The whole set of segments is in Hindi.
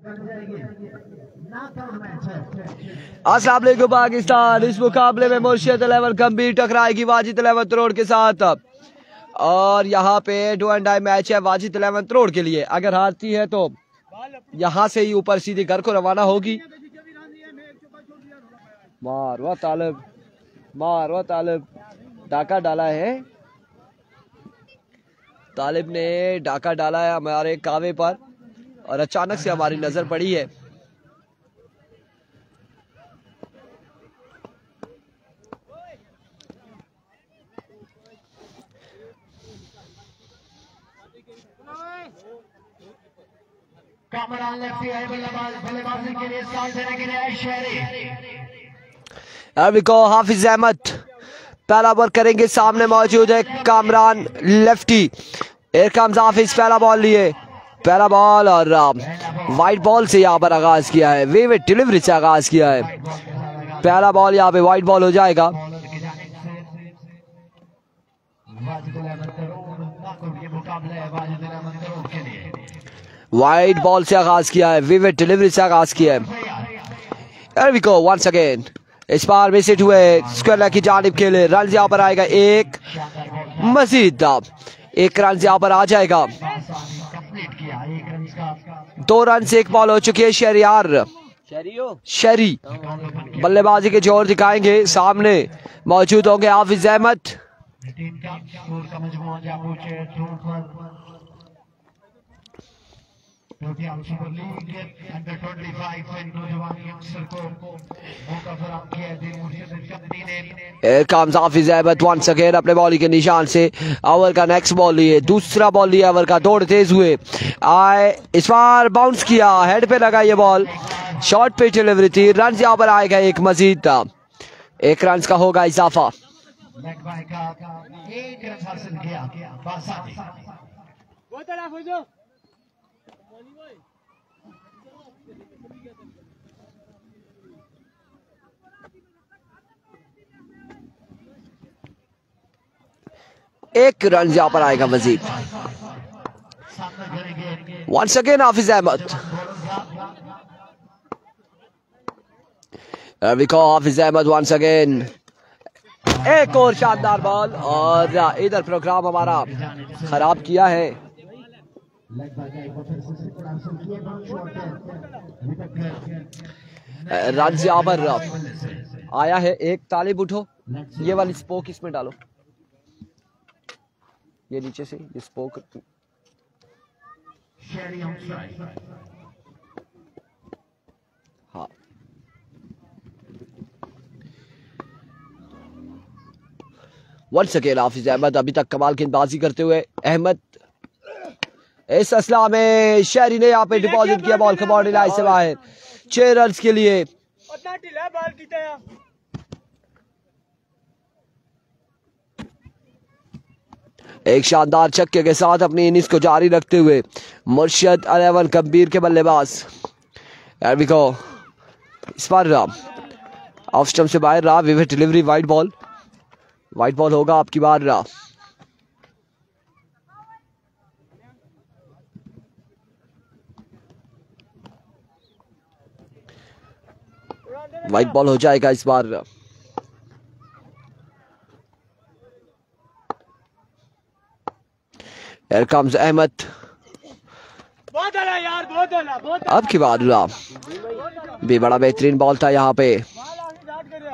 अस्सलाम वालेकुम पाकिस्तान। इस मुकाबले में मुर्शिद 11 गंभीर टकराएगी वाजिद 11 रोड के साथ और यहाँ पे डू एंड डाई मैच है वाजिद 11 रोड के लिए। अगर हारती है तो यहाँ से ही ऊपर सीधे घर को रवाना होगी। मारवा तालिब डाका डाला है। तालिब ने डाका डाला है हमारे कावे पर और अचानक से हमारी नजर पड़ी है। बल्लेबाजी के लिए साथ देने के लिए शहरी को हाफिज अहमद पहला बॉल करेंगे। सामने मौजूद है कामरान लेफ्टी। हाफिज पहला बॉल लिए, पहला बॉल और वाइट बॉल से यहाँ पर आगाज किया है। वे डिलीवरी से आगाज किया है। पहला बॉल यहाँ पे वाइट बॉल हो जाएगा। वाइट बॉल से आगाज किया है। विविड डिलीवरी से आगाज किया है। वंस अगेन इस बार विसिट हुए स्क्वायर की जानिब के लिए। रन यहाँ पर आएगा एक मजीद, एक रन यहाँ पर आ जाएगा। 2 रन से 1 बॉल हो चुकी है। शहरी बल्लेबाजी के जोर दिखाएंगे। सामने मौजूद होंगे हाफिज अहमद। हाफिज अहमद वंस अगेन अपने बॉलिंग के निशान से ओवर का नेक्स्ट बॉल लिए, दूसरा बॉल लिया ओवर का। दौड़ तेज हुए आए, इस बार बाउंस किया, हेड पे लगा ये बॉल। शॉर्ट पे डिलीवरी थी। रन यहाँ पर आएगा एक मजीद, 1 रन का होगा इजाफा। एक रन यहाँ पर आएगा मजीद। वंस अगेन हाफिज अहमद। हाफिज अहमद वंस अगेन। एक और शानदार बॉल और इधर प्रोग्राम हमारा खराब किया है। रन यहाँ पर आया है एक। तालिब उठो, ये वाली स्पोक इसमें डालो, ये नीचे से ये स्पोक। हाँ वंस अगेन हाफिज अहमद अभी तक कमाल की गेंदबाजी करते हुए। अहमद इस असला में शहरी ने यहाँ पे डिपॉजिट किया बॉल को बाउंड्री लाइन से बाहर। 6 रन के लिए। एक शानदार छक्के के साथ अपनी इनिंग्स को जारी रखते हुए मुर्शिद 11 गंभीर के बल्लेबाज। इस बार ऑफ स्टंप से बाहर रहा। विविड डिलीवरी, वाइट बॉल होगा आपकी बार। वाइट बॉल हो जाएगा इस बार। Here comes Ahmad. अब की बार भी बड़ा बेहतरीन बॉल था यहाँ पे,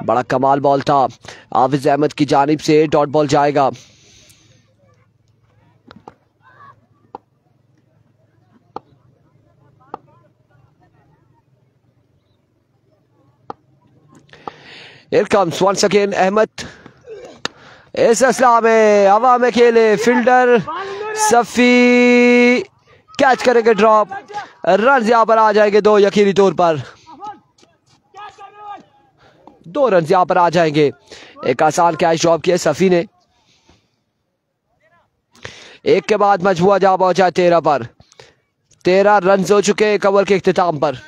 बड़ा कमाल बॉल था। हाफिज अहमद की जानिब से डॉट बॉल जाएगा। Here comes once again Ahmed. इस असला में हवा में खेले फील्डर सफी कैच करेंगे ड्रॉप। रन यहाँ पर आ जाएंगे 2 यकीनी तौर पर। 2 रन यहाँ पर आ जाएंगे। एक आसान कैच ड्रॉप किया सफी ने। 1 के बाद मजबूआ जा पहुंचा 13 पर। 13 रन हो चुके एक ओवर के इख्तिताम पर।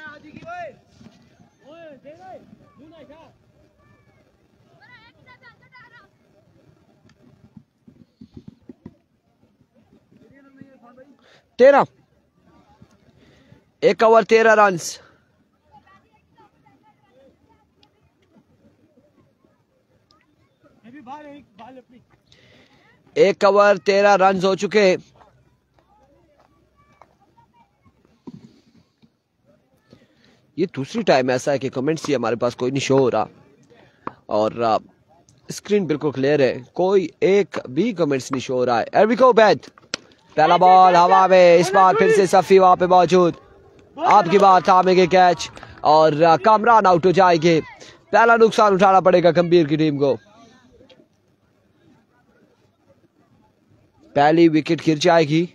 1 ओवर 13 रन। 1 ओवर 13 रन हो चुके। ये दूसरी टाइम ऐसा है कि कमेंट्स ही हमारे पास कोई नहीं शो हो रहा और स्क्रीन बिल्कुल क्लियर है, कोई एक भी कमेंट्स नहीं शो हो रहा है। एयर वी गो बैट, पहला बॉल हवा में, इस बार फिर से सफी वहां पे मौजूद, आपकी बात थामेंगे कैच और कामरान आउट हो जाएंगे। पहला नुकसान उठाना पड़ेगा गंभीर की टीम को। पहली विकेट गिर जाएगी।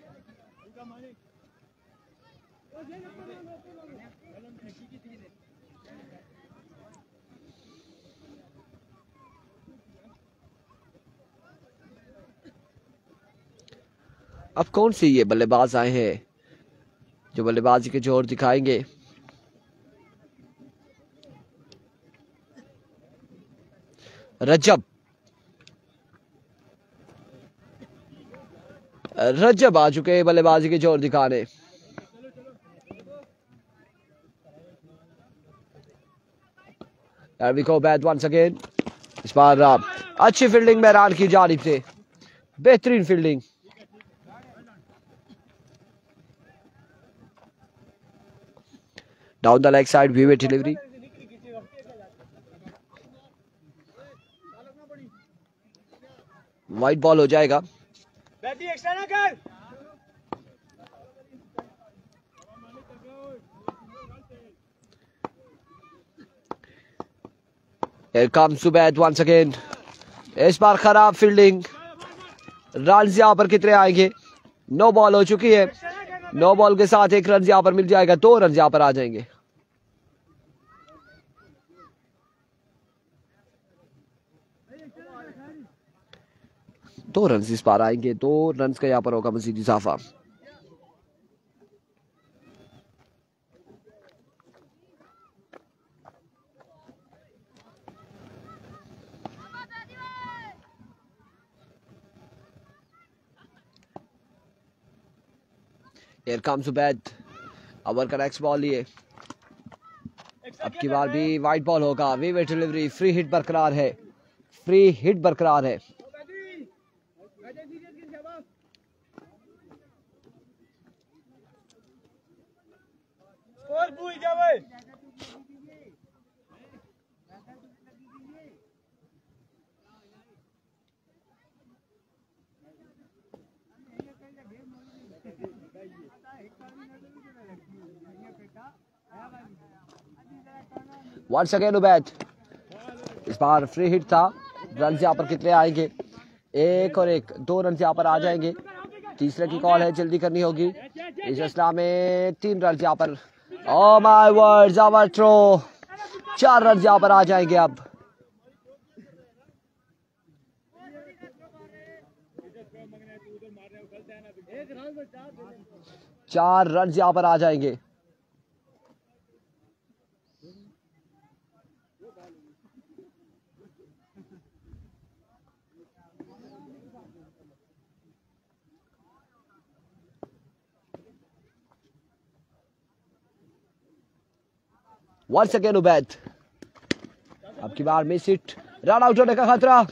अब कौन से ये बल्लेबाज आए हैं जो बल्लेबाजी के जोर दिखाएंगे? रजब आ चुके हैं बल्लेबाजी के जोर दिखाने। There we go back once again. इस बार अच्छी फील्डिंग मेहरान की जानिब से, बेहतरीन fielding. Down the leg side विवेट डिलीवरी, वाइड बॉल हो जाएगा। Here comes Zubaid once again. इस बार खराब फील्डिंग। रन यहां पर कितने आएंगे? 9 बॉल हो चुकी है। 9 बॉल के साथ 1 रन यहां पर मिल जाएगा, 2 रन यहां पर आ जाएंगे। 2 रन इस बार आएंगे, 2 रन का यहां पर होगा मजीद इजाफा। Here comes Zubaid, ओवर का नेक्स्ट बॉल लिए। अब की बार भी वाइड बॉल होगा, विवेट डिलीवरी, फ्री हिट बरकरार है, फ्री हिट बरकरार है। Once again Zubaid, इस बार फ्री हिट था। रन यहाँ पर कितने आएंगे? 1 और 1, 2 रन यहाँ पर आ जाएंगे। तीसरे की कॉल है, जल्दी करनी होगी। इस असला में 3 रन यहाँ पर। Oh my words, overthrow, 4 run यहाँ पर आ जाएंगे। अब 4 रन यहाँ पर आ जाएंगे। Once again Zubaid, अब की बार मिस हिट, रन आउट होने का खतरा।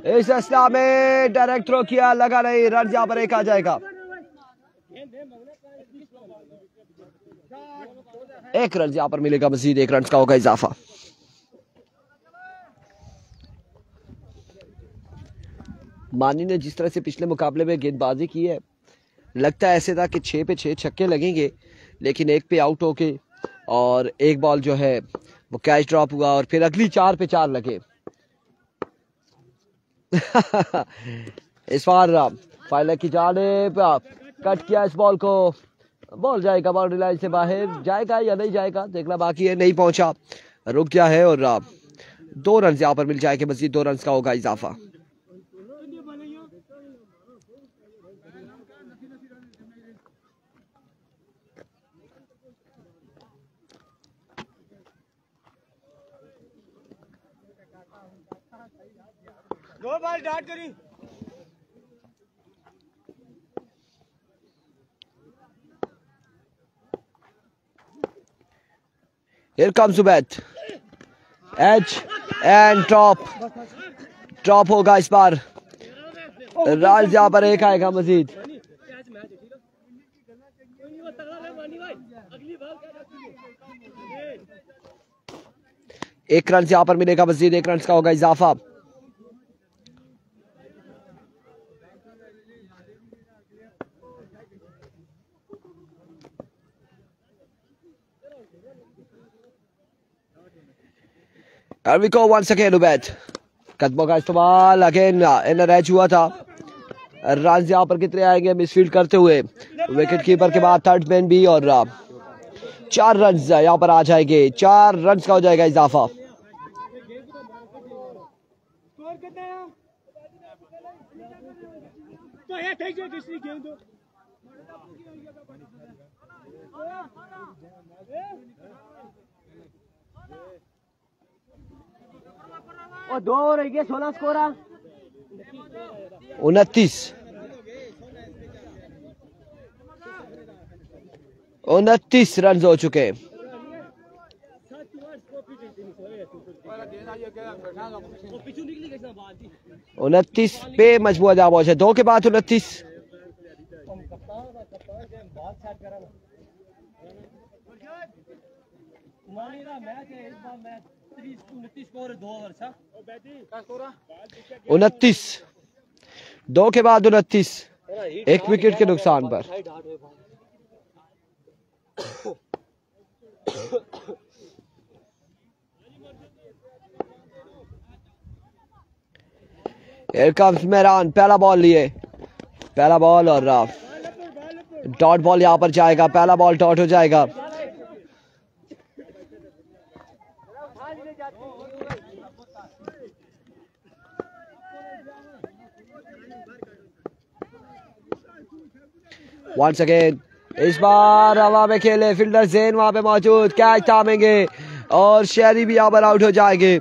इस असला में डायरेक्ट थ्रो किया, लगा नहीं, रन यहाँ पर 1 आ जाएगा। 1 रन यहाँ पर मिलेगा, मजीद 1 रन का होगा इजाफा। मानी ने जिस तरह से पिछले मुकाबले में गेंदबाजी की है, लगता है ऐसे था कि 6 पे 6 छक्के लगेंगे, लेकिन 1 पे आउट होके और 1 बॉल जो है वो कैच ड्रॉप हुआ और फिर अगली 4 पे 4 लगे। इस बार फाइनल की जानिब कट किया, इस बॉल को, बॉल जाएगा बाउंड्री लाइन से बाहर, जाएगा या नहीं जाएगा देखना बाकी है। नहीं पहुंचा, रुक गया है और 2 रन यहाँ पर मिल जाएंगे, मजीद 2 रन का होगा इजाफा। दो बॉल स्टार्ट करी। Here comes Ubaid. Edge and drop होगा इस बार। रन यहाँ पर एक आएगा मजीद। एक रन यहाँ पर मिलेगा मजीद, एक रन का होगा इजाफा। Here we go once again Ubaid. कदमों का इस्तेमाल अगेन इन रैच हुआ था। रन यहाँ पर कितने आएंगे मिसफील्ड करते हुए, विकेट कीपर के बाद थर्ड मैन भी, और 4 रन यहाँ पर आ जाएंगे। 4 रन का हो जाएगा इजाफा। और 2 रह गए, 16 स्कोर है। 29 रन हो चुके हैं। 29 पे मजबूर जा पहुंचे। 2 के बाद 29। उनतीस 2 के बाद 29, 1 विकेट के नुकसान पर। Here comes मेहरान, पहला बॉल लिए, पहला बॉल और डॉट बॉल यहां पर जाएगा। पहला बॉल डॉट हो जाएगा। Once again, इस बार हवा में खेले, फील्डर ज़ेन वहां पे मौजूद, कैच थामेंगे और शहरी भी यहाँ पर आउट हो जाएंगे।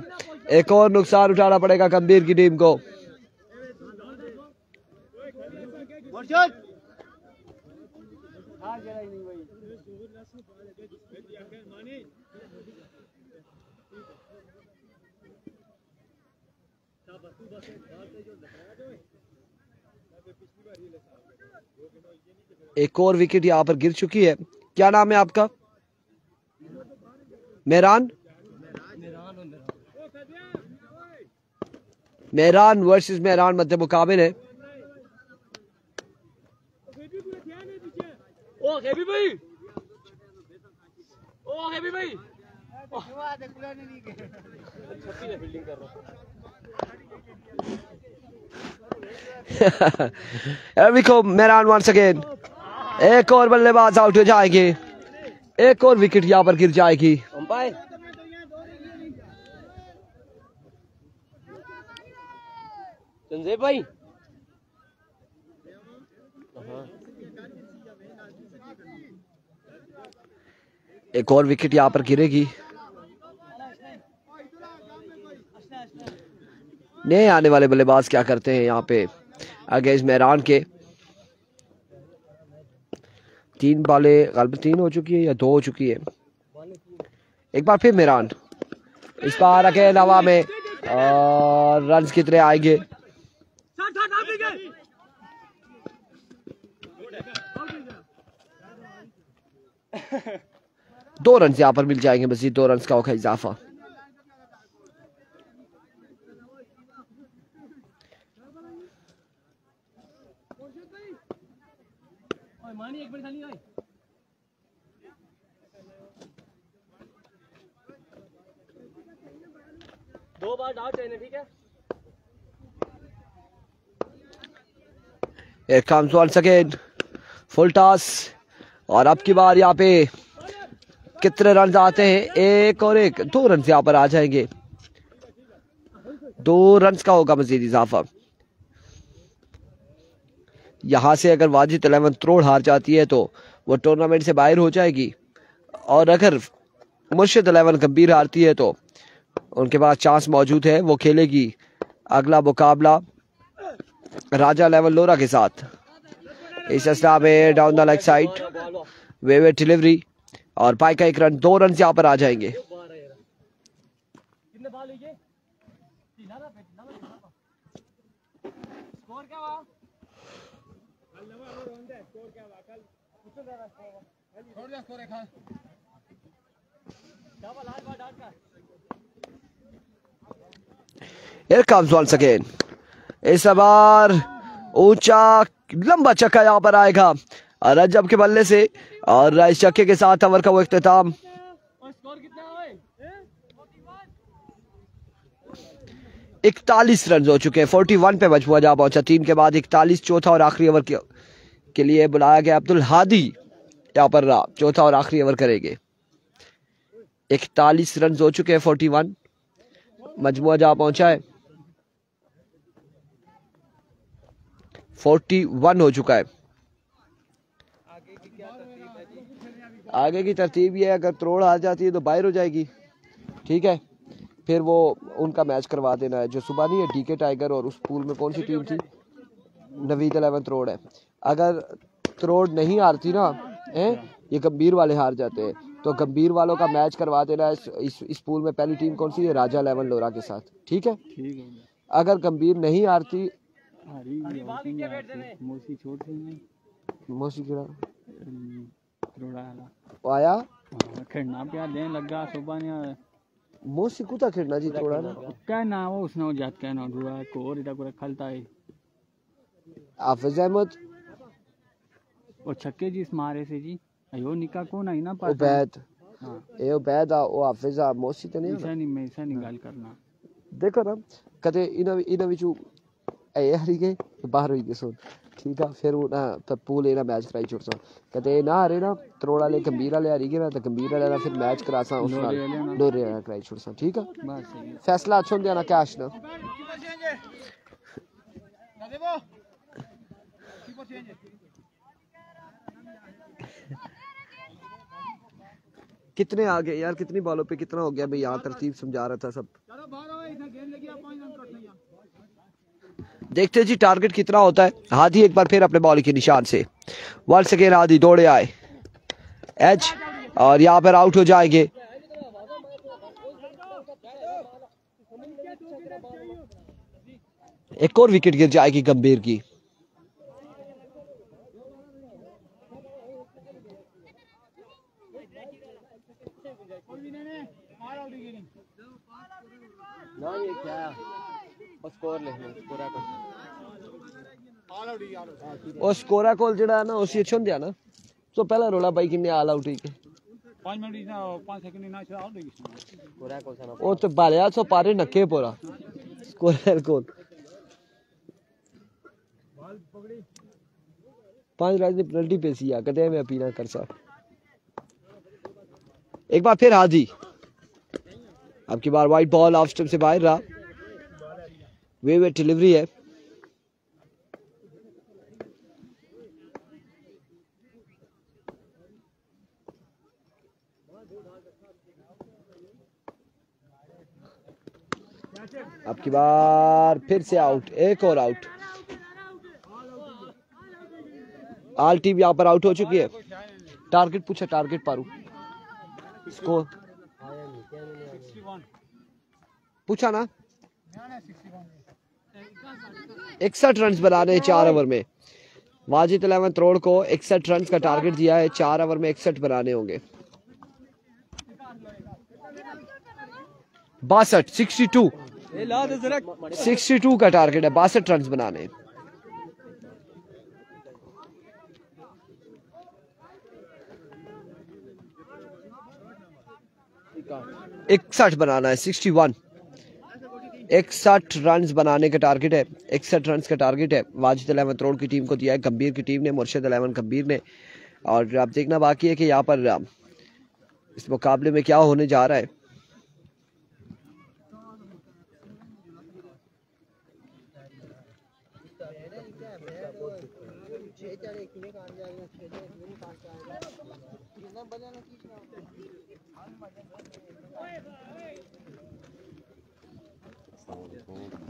एक और नुकसान उठाना पड़ेगा गंभीर की टीम को। एक और विकेट यहाँ पर गिर चुकी है। क्या नाम है आपका? मेहरान। मेहरान वर्सेस मेहरान मध्य मुकाबले है। मेहरान वंस अगेन, एक और बल्लेबाज आउट हो जाएंगे। एक और विकेट यहाँ पर गिर जाएगी। संजय भाई, एक और विकेट यहाँ पर गिरेगी। नए आने वाले बल्लेबाज क्या करते हैं यहाँ पे अगेंस्ट मेहरान के। 3 बॉलें गलत 3 हो चुकी है या 2 हो चुकी है। एक बार फिर मेहरान, इस बार अगेन हवा में, और रन कितने आएंगे? 2 रन यहाँ पर मिल जाएंगे मजीद। 2 रन का होगा इजाफा। दो बार डाउट है, ठीक है। Here comes once again full toss, और अब की बार यहाँ पे कितने रन आते हैं? 1 और 1, 2 रन यहाँ पर आ जाएंगे। 2 रन का होगा मजीद इजाफा। यहां से अगर वाजिद 11 त्रोड़ हार जाती है तो वो टूर्नामेंट से बाहर हो जाएगी, और अगर मुर्शिद 11 गंभीर हारती है तो उनके पास चांस मौजूद है, वो खेलेगी अगला मुकाबला राजा 11 लोरा के साथ। इस अस्था में डाउन द लेग साइड वेवे डिलीवरी, और पाई का 1 रन, 2 रन यहाँ पर आ जाएंगे। बॉल ये तीना ना पे स्कोर क्या हुआ कल नवा और होंगे स्कोर क्या हुआ कल कितना ज्यादा स्कोर छोड़ दे स्कोर एक हां डबल हार बार डाल का Here comes once again. इस बार ऊंचा लंबा चक्का यहाँ पर आएगा रजब के बल्ले से और इस चक्के के साथ ओवर का वो इख्तिताम। और स्कोर कितना है 41 रन हो चुके हैं। 41 पे मजमूआ जा पहुंचा। टीम के बाद 41 चौथा और आखिरी ओवर के लिए बुलाया गया अब्दुल हादी यहाँ पर चौथा और आखिरी ओवर करेंगे। 41 रन हो चुके हैं। 41 मजमूआ जा पहुंचा है। 41 हो चुका है। आगे की तरतीब ये है अगर त्रोड़ आ जाती है तो बाहर हो जाएगी, ठीक है, फिर वो उनका मैच करवा देना है। जो सुबह नहीं है डीके टाइगर और उस पूल में कौन सी टीम थी, नवीद 11 त्रोड़ है। अगर त्रोड़ नहीं हारती ना ये गंभीर वाले हार जाते हैं, तो गंभीर वालों का मैच करवा देना है। इस पूल में पहली टीम कौन सी है, राजा 11 लोरा के साथ, ठीक है। अगर गंभीर नहीं हारती मोसी आया खेलना पे देन लगा सुबह ने मोसी कुता खेलना जी थोड़ा ना क्या ना वो उसने जात कहना दुआ को और इधर को खलता है हाफिज अहमद और छक्के जी इस मारे से जी अयो निका कौन आई ना पर उबैद ए उबैद ओ हाफिज मोसी ते नहीं ऐसा नहीं गल करना देखो ना कदे इन विचू ए हरी गए बाहर हुई गए सुन, ठीक है। फिर वो ना पूल ना मैच कराई छुड़सा कदे ना हारे ना त्रोड़ वाले गंभीर वाले हारी गए ना तो गंभीर वाले ना फिर मैच करासा उस नाल डोरे वाला कराई छुड़सा, ठीक है। फैसला अच्छा होंदा ना कैश ना कितने आ गए यार, कितनी बॉलों पे कितना हो गया भाई, यहाँ तरतीब समझा रहा था सब। देखते जी टारगेट कितना होता है। हादी एक बार फिर अपने बॉल के निशान से वंस अगेन हादी दौड़े आए एज और यहाँ पर आउट हो जाएंगे। एक और विकेट गिर जाएगी गंभीर की। ना ये क्या स्कोर लिखना स्कोरा कॉल जड़ा ना उसी अच्छा होंदा ना। तो पहला रोला भाई किन्ने ऑल आउट ही के 5 मिनट ना 5 सेकंड ना आउट हो गई स्कोरा कॉल सा ओ तो बालिया सो पारे नक्के पूरा स्कोर कॉल 5 राज ने पेनल्टी पे सिया कदे मैं अपील कर सा। एक बार फिर हादी अब की बार वाइट बॉल ऑफ स्टंप से बाहर रहा। वे डिलीवरी है। अब की बार फिर से आउट, एक और आउट। ऑल टीम यहां पर आउट हो चुकी है। टारगेट पूछा, टारगेट पारू स्कोर पूछा ना 61 रन बनाने 4 ओवर में। वाजिद 11 त्रोड़ को 61 रन का टारगेट दिया है। 4 ओवर में 61 बनाने होंगे। 62 62 का टारगेट है। 62 रन बनाने। इकसठ बनाना है। 61 61 रन बनाने का टारगेट है। 61 रन का टारगेट है। वाजिद 11 त्रोड़ की टीम को दिया है गंभीर की टीम ने, मुर्शिद 11 गंभीर ने। और अब देखना बाकी है कि यहाँ पर इस मुकाबले में क्या होने जा रहा है।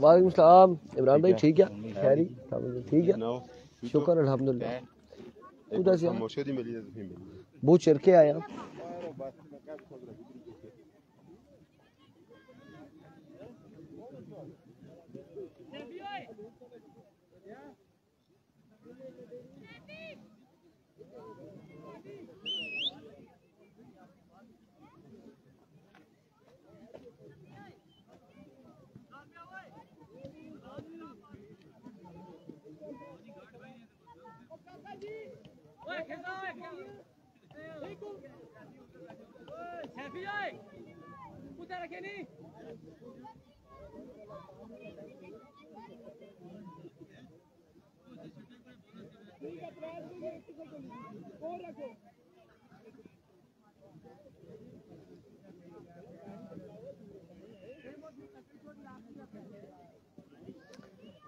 वालेकुम सलाम इमरान भाई, ठीक है खैरी ठीक है शुक्र अल्हम्दुलिल्लाह। उधर से बहुत चिर के आया।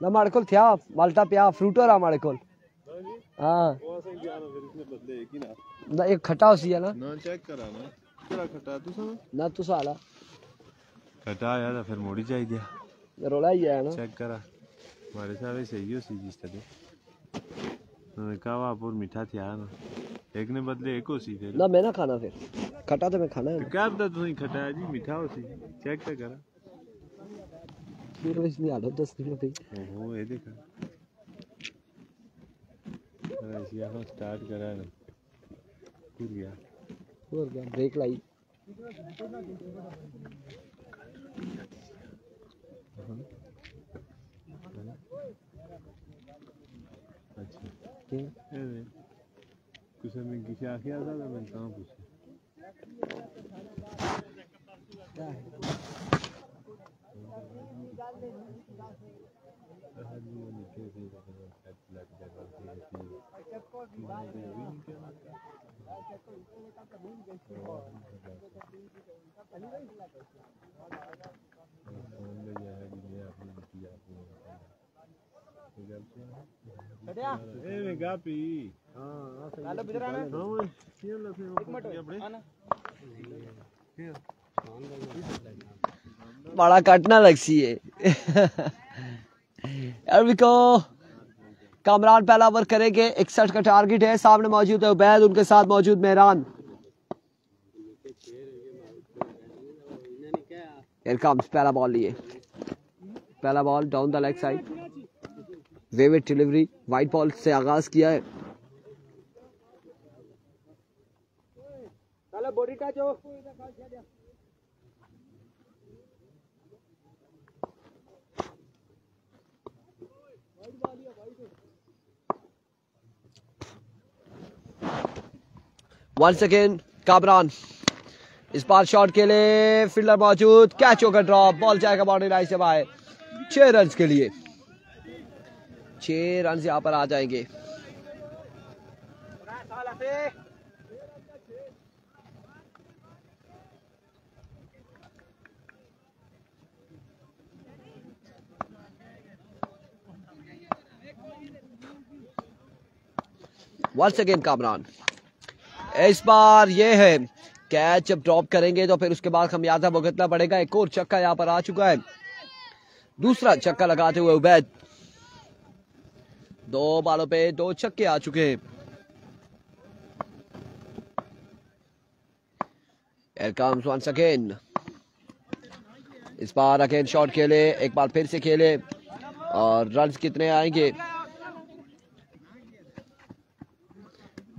ना माड़कोल थिया माल्टा पिया फ्रूटो रहा माड़कोल हाँ ना एक खट्टा होसी है ना ना चेक करा ना तेरा खट्टा तू समझ ना तू साला खट्टा आया तो फिर मोड़ी चाहिए दिया रोला ही है ना चेक करा हमारे सारे सही हो सी जिस तरह कहा पूर मीठा थी आया ना एक ने बदले एक हो सी फिर ना मैं ना खाना फिर खट्टा तो मैं खाना है क्या पता तुम खट्टा है जी मीठा हो सी चेक तो करा फिर इसमें आलू 10 दिन पे ओहो ये देखा ऐसी यहाँ स्टार्ट करा ना फिर गया और क्या ब्रेक लाई अच्छा क्या कुछ मैं किसी आखिर आता था मैं कहाँ पूछा क्या है बड़ा कटना लगसी है को कामरान पहला ओवर करेंगे 61 का टारगेट है सामने मौजूद है उबैद उनके साथ मौजूद मेहरान पहला बॉल लिए पहला ball down the leg side वेवेट डिलीवरी वाइट बॉल से आगाज किया है बॉडी टच हो वंस अगेन कामरान इस बार शॉट के लिए फील्डर मौजूद कैच होकर ड्रॉप बॉल जाएगा बाउंड्री लाइन से बाहर 6 रन के लिए 6 रन यहां पर आ जाएंगे वंस अगेन कामरान इस बार ये है कैच जब ड्रॉप करेंगे तो फिर उसके बाद खमियाजा भुगतना पड़ेगा एक और छक्का यहां पर आ चुका है दूसरा छक्का लगाते हुए उबैद 2 बालों पे 2 छक्के आ चुके हैं Here comes once again इस बार अगेन शॉट खेले एक बार फिर से खेले और रन कितने आएंगे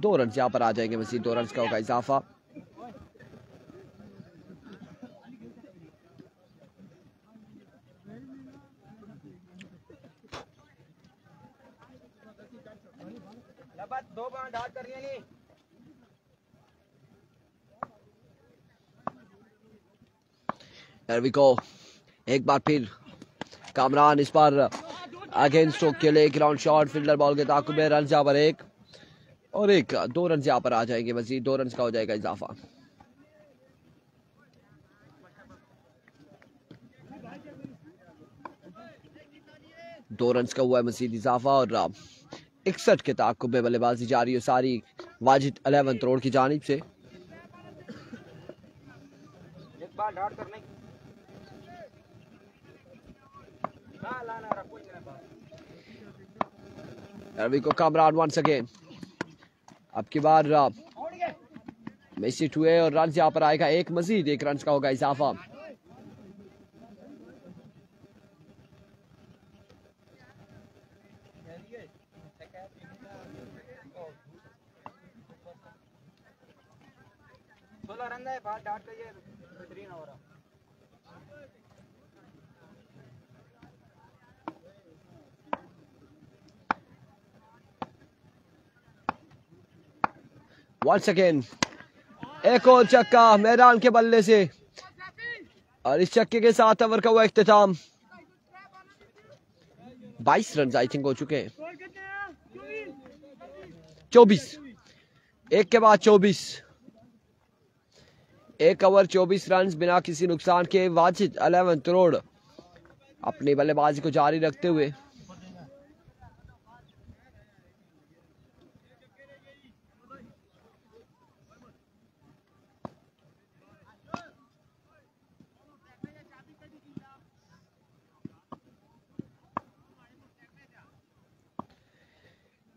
2 रन यहां पर आ जाएंगे मजीद 2 रन का होगा इजाफा There we go. एक बार फिर कामरान इस बार अगेन स्ट्रोक के लिए ग्राउंड शॉट फील्डर बॉल के ताकुब में रन यहां पर एक और 2 रन यहां पर आ जाएंगे मजीद 2 रन का हो जाएगा इजाफा दो रन का हुआ है मजीद इजाफा और 61 के ताकुब में बल्लेबाजी जारी है सारी वाजिद 11 करोड़ की जानिब से एक बार डॉट करने रवि को कामरान वंस अगेन अब की बार मिसिट हुए और रन यहां पर आएगा एक मजीद 1 रन का होगा इजाफा वंस अगेन एक और छक्का मैदान के बल्ले से, और इस छक्के के साथ ओवर का हुआ इख्तिताम। 22 रन आई थिंक हो चुके हैं। 24 एक के बाद 24, एक ओवर 24 रन बिना किसी नुकसान के। वाजिद 11 करोड़ अपनी बल्लेबाजी को जारी रखते हुए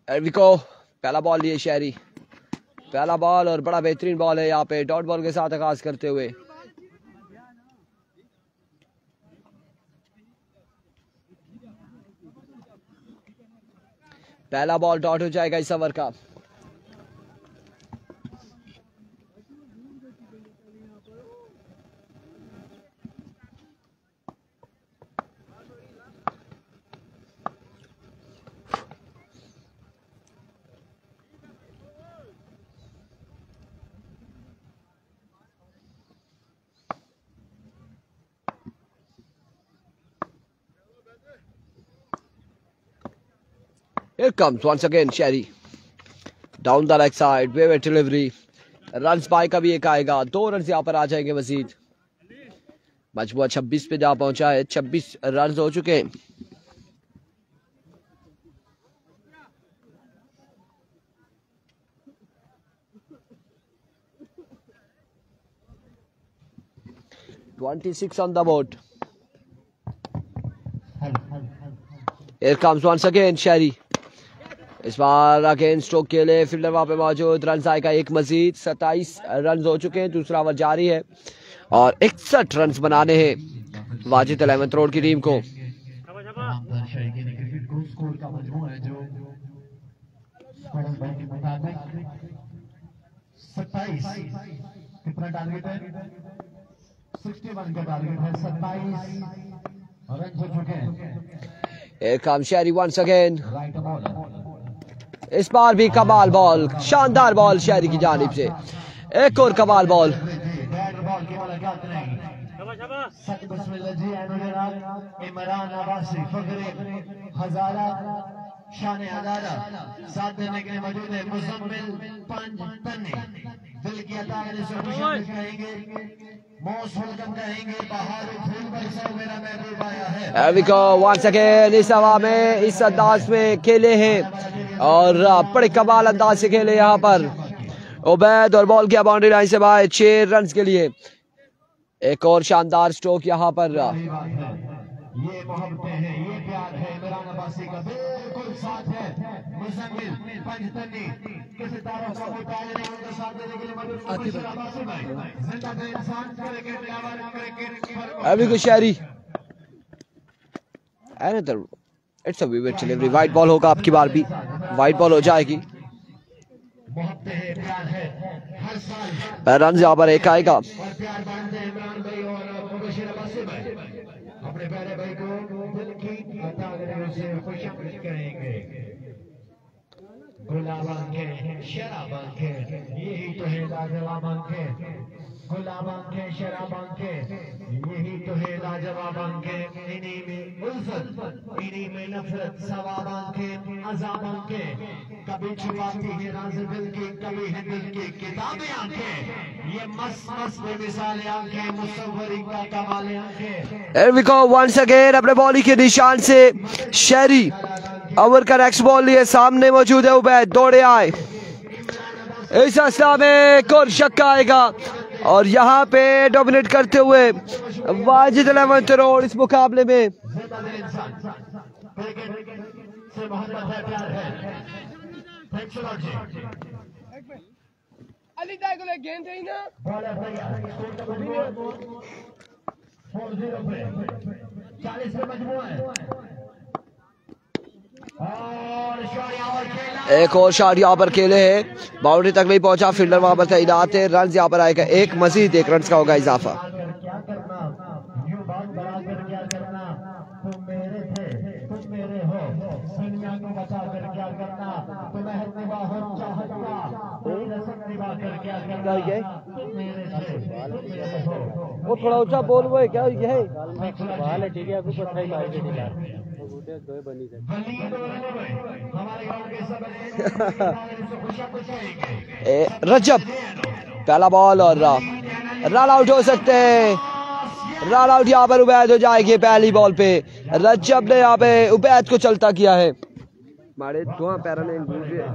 एरविको पहला बॉल लिए शहरी, पहला बॉल और बड़ा बेहतरीन बॉल है यहाँ पे डॉट बॉल के साथ आगाज करते हुए। पहला बॉल डॉट हो जाएगा इस ओवर का। Here comes once again Sherry down the leg side, wave delivery, runs by का भी एक आएगा। 2 रन यहाँ पर आ जाएंगे मजीद। मजबूआ 26 पे जा पहुंचा है, 26 रन हो चुके हैं। on the board. Here comes once again Sherry, इस बार अगेन स्ट्रोक के लिए फील्डर वहां पे मौजूद। रन आएगा एक मजीद। 27 रन हो चुके हैं, दूसरा ओवर जारी है और 61 रन बनाने हैं वाजिद 11 करोड़ की टीम को। कितना टारगेट है? 61 का टारगेट है। 27 रन हो चुके हैं। Here comes Sherry once again. इस बार भी कमाल बॉल, शानदार बॉल शहरी की जानिब से। एक और कमाल बॉल। इमरान अब्बासी हजारा शान अदारा साथ देने के लिए मौजूद है। मुजम्मिल पंजतनी दिल की अता कहेंगे, मोस्ट वेलकम कहेंगे। बहार फूल बरसा मेरा महबूब आया है। Here we go once again। इस हवा में इस अंदाज में खेले हैं और बड़े कमाल अंदाज से खेले यहाँ पर उबैद, और बॉल किया बाउंड्री लाइन से बाहर 6 रन के लिए। एक और शानदार स्ट्रोक यहाँ पर। ये मोहब्बतें हैं, ये प्यार है इमरान अब्बासी का बिल्कुल साथ है। मुजम्मिल पंजतनी किसी तरह का मुताले नहीं, उनके साथ देने के लिए मौजूद अब्बासी भाई जिंदा का इंसान क्रिकेट अभी को शहरी another it's a vivid delivery। White ball होगा आपकी बार भी, वाइट बॉल हो जाएगी। रन यहाँ पर एक आएगा। अपने प्यारे भाई को दिल की अता से खुशामद करेंगे। गुलाब आंखें शराब आंखें, यही तो है लाजवाब आंखें। गुलाब आंखें शराब आंखें, यही तो है लाजवाब आंखें। इन्हीं में उल्फत, इन्हीं में नफरत, सवाब आंखें अजाब आंखें। कभी छुपाती है राज दिल की, कभी है दिल की किताबें आंखें। ये मस्त मस्त बेमिसाल आंखें, मुसव्वरी का कमाल आंखें। Here we go once again। अपने बॉलिंग के निशान से शहरी ओवर का नेक्स्ट बॉल लिए सामने मौजूद है उबैद, दौड़े आए। इस अवस्था में एक और छक्का आएगा और यहाँ पे डोमिनेट करते हुए वाजिद 11 करोड़ इस मुकाबले में। अली दाई को गेंद है ना 40 पे मजबूर है। एक और शॉट यहाँ पर खेले हैं, बाउंड्री तक नहीं पहुंचा, फील्डर वहां पर तैनात है। रन यहाँ पर आएगा एक मजीद, 1 रन का होगा इजाफा। क्या करना यूं बात बनाकर, क्या करना तुम मेरे थे तुम मेरे हो, दुनिया को बचाकर क्या करना तुम्हें निभा हो चाहता कोई रसम ये वो थोड़ा ऊंचा बोल वो है क्या ये है बाल है ठीक है अभी पता ही मार के दिला वो बूटे दो बनी थे रजब पहला बॉल और रन आउट हो सकते हैं। रन आउट यहाँ पर उबैद हो जाएगी पहली बॉल पे। रजब ने यहाँ पे उबैद को चलता किया है। मारे दो पैर ने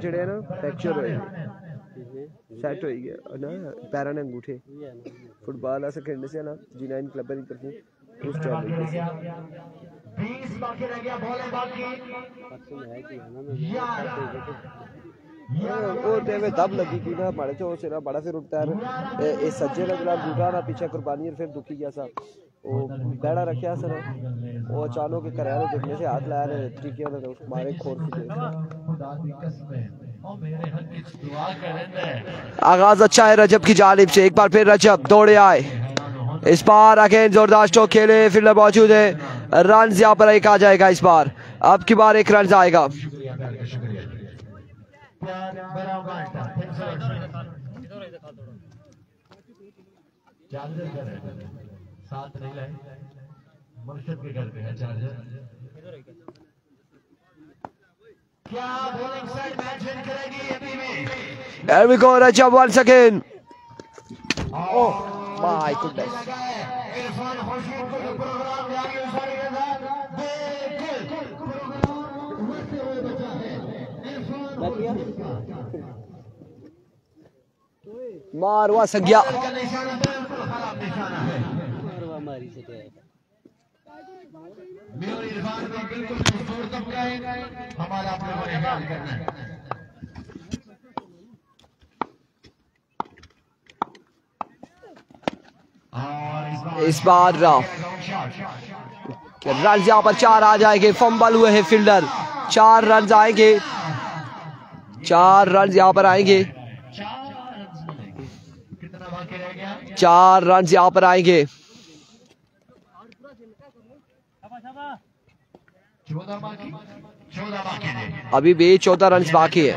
जड़े ना फ्रैक्चर होए सेट हो गया ना पैर ने अंगूठे फुटबॉल ऐसे खेलने से ना G9 क्लब की तरफ उस टाइम 20 बाकी रह गया बॉल है बाकी वो देवे दब लगी थी ना मारे तो सिरा बड़ा फिर उठता है ए सज्जे ने जरा गुटा ना पीछे कुर्बानी और फिर दुखी गया सा वो बैड़ा रखा सर वो अचानक के कराया देखने से हाथ लाया ने तरीके ने उसको मारे खोर की खुदा की कसम और मेरे हक की दुआ करें। आगाज अच्छा है रजब की जानिब से। एक बार फिर रजब दौड़े आए। इस बार अगेन जोरदार स्ट्रोक खेले फील्डर मौजूद है। रन यहाँ पर एक आ जाएगा इस बार। अब की बार एक रन आएगा। साथ नहीं लाए मुर्शिद के घर पे है चार्जर। क्या बॉलिंग साइड मैच विन करेगी अभी में? Here we go Rajab once again. Oh my goodness. Irfan Khurshid को जो प्रोग्राम जारी उसारी के साथ बिल्कुल प्रोग्राम होते हुए बचा है इरफान मारवा संज्ञा का निशाना बिल्कुल खराब निशाना है। मारवा मारी से तो मेरे इरफान को बिल्कुल जोर तब का है हमारा आप लोगों ने ख्याल करना है। और इस बार रन यहाँ पर 4 आ जाएंगे। फंबल हुए हैं फील्डर। 4 रन आएंगे। 4 रन यहाँ पर आएंगे। 4 रन यहाँ पर आएंगे। 14 बाकी अभी भी 14 रन बाकी है।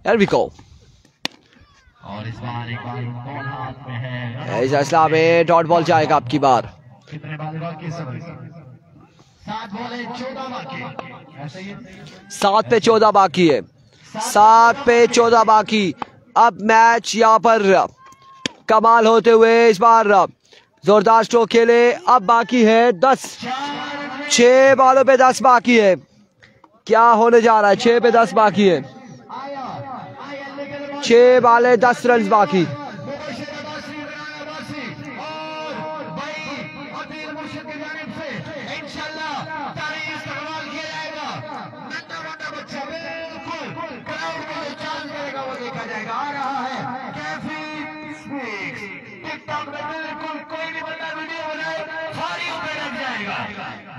Here we go. और इस बार एक बार बॉल हाथ में है। इस्लाम में डॉट बॉल जाएगा आपकी बार। कितने बाल बाकी समय 7 बॉल है 14 बाकी ऐसे ही 7 पे 14 बाकी है। 7 पे 14 बाकी। अब मैच यहाँ पर कमाल होते हुए इस बार जोरदार स्ट्रोक खेले। अब बाकी है 10। 6 बॉलों पे 10 बाकी है। क्या होने जा रहा है? 6 पे 10 बाकी है। 6 बाले 10 रन बाकी।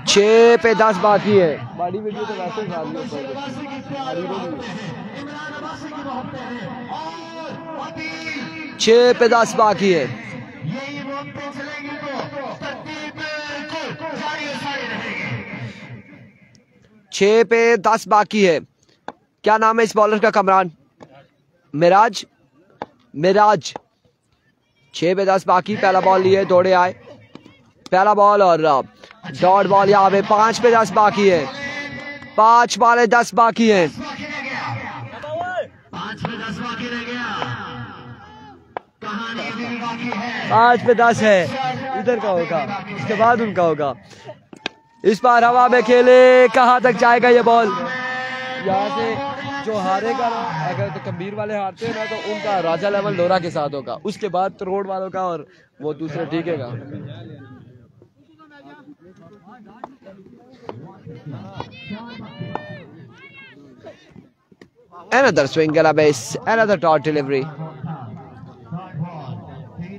छह पे 10 बाकी है। बड़ी वीडियो तो वैसे ही डाल दी। 6 पे 10 बाकी है। 6 पे 10 बाकी है। क्या नाम है इस बॉलर का? कमरान मिराज। 6 पे 10 बाकी। पहला बॉल लिए दौड़े आए। पहला बॉल और डॉट बॉल यहाँ पे। 5 पे 10 बाकी है। 5 बाले 10 बाकी है। 5 पे 10 बाकी रह गया। कहानी अभी भी बाकी है। 5 पे 10 है। इधर का होगा, इसके बाद उनका होगा। इस बार हवा में खेले। कहाँ तक जाएगा ये बॉल? यहाँ से जो हारेगा ना, अगर तो कबीर वाले हारते हैं ना, तो उनका राजा लेवल लोरा के साथ होगा। उसके बाद तो रोड वालों का और वो दूसरे टीकेगा। Another swing and a miss. Another dot delivery. 3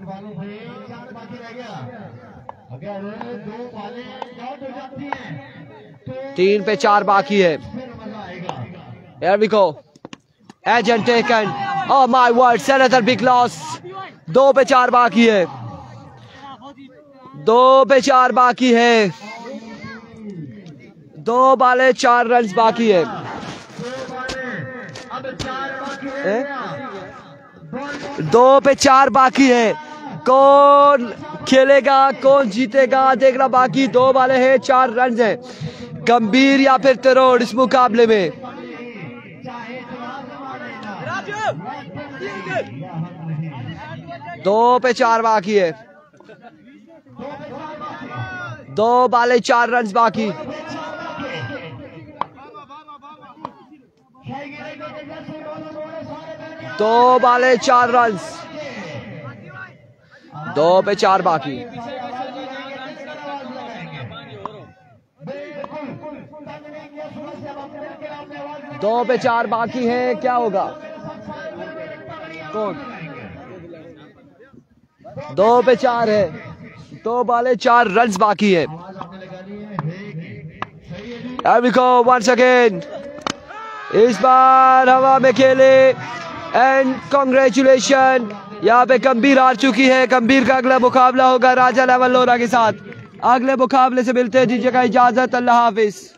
बालों पे 4 बाकी रह गया। अगर 2 बालें आउट हो जाती हैं तो 3 पे 4 बाकी है। फिर मजा आएगा। Here we go. Agent taken. Oh my word. Another big loss. 2 पे 4 बाकी है। 2 पे 4 बाकी है। 2 बाले 4 रन बाकी है। 2 बालें अब 4 बाकी 2 पे 4 बाकी है। कौन खेलेगा, कौन जीतेगा देखना बाकी। 2 वाले हैं, 4 रन हैं। गंभीर या फिर तरोड़ इस मुकाबले में। 2 पे 4 बाकी है। 2 वाले 4 रन बाकी। 2 वाले 4 रन। 2 पे 4 बाकी। 2 पे 4 बाकी है, क्या होगा? कौन? 2 पे 4 है। 2 वाले 4 रन बाकी है। once again इस बार हवा में खेले एंड कांग्रेचुलेशन। यहाँ पे गंभीर हार चुकी है। गंभीर का अगला मुकाबला होगा राजा लेवल लोरा के साथ। अगले मुकाबले से मिलते हैं, दीजिएगा इजाजत, अल्लाह हाफिज।